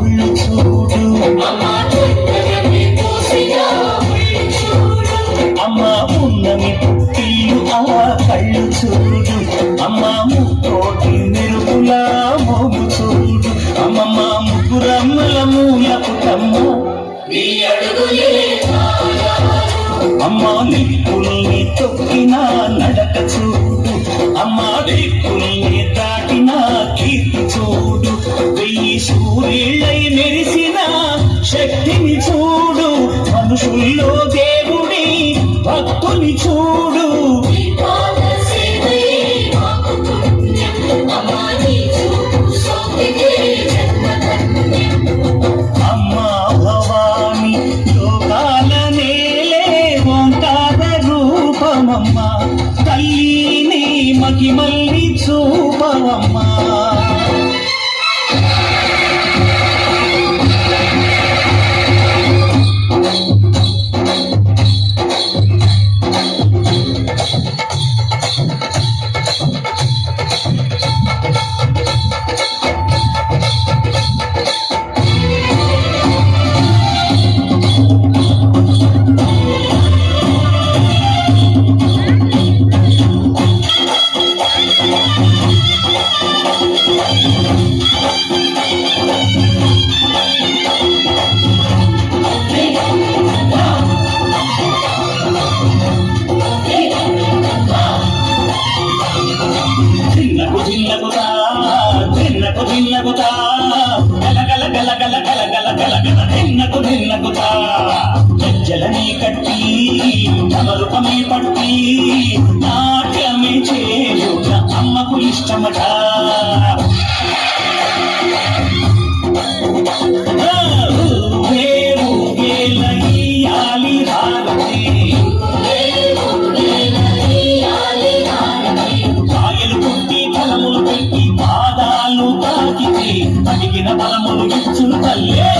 ఒళ్ళు చూడు అమ్మ ఉన్నమి పుట్టిల్లు ఆ కళ్ళు చూడు అమ్మ ముక్కోటి మెరుపులా మోగు చూడు అమ్మమ్మ ముగ్గురమ్మల మూల పుటమ్మ అమ్మ దిక్కుల్ని తొక్కిన నడక చూడు అమ్మ దిక్కుల్ని దాటిన కీర్తి చూడు వెయ్యి సూర్యులై మెరిసిన శక్తిని చూడు మనుషుల్లో దేవుడి భక్తుని చూడు అమ్మా భవాని లోకాల నేలే ఓంకార రూపమమ్మా తల్లిని మహిమల్ని చూపవమ్మా జలని కట్టి తమరుపమే పట్టి నాట్యమే చేయుట అమ్మకు ఇష్టమట కాయలు కొట్టి తలములు పెట్టి పాదాలు తాకితే అడిగిన బలములు ఇచ్చును తల్లే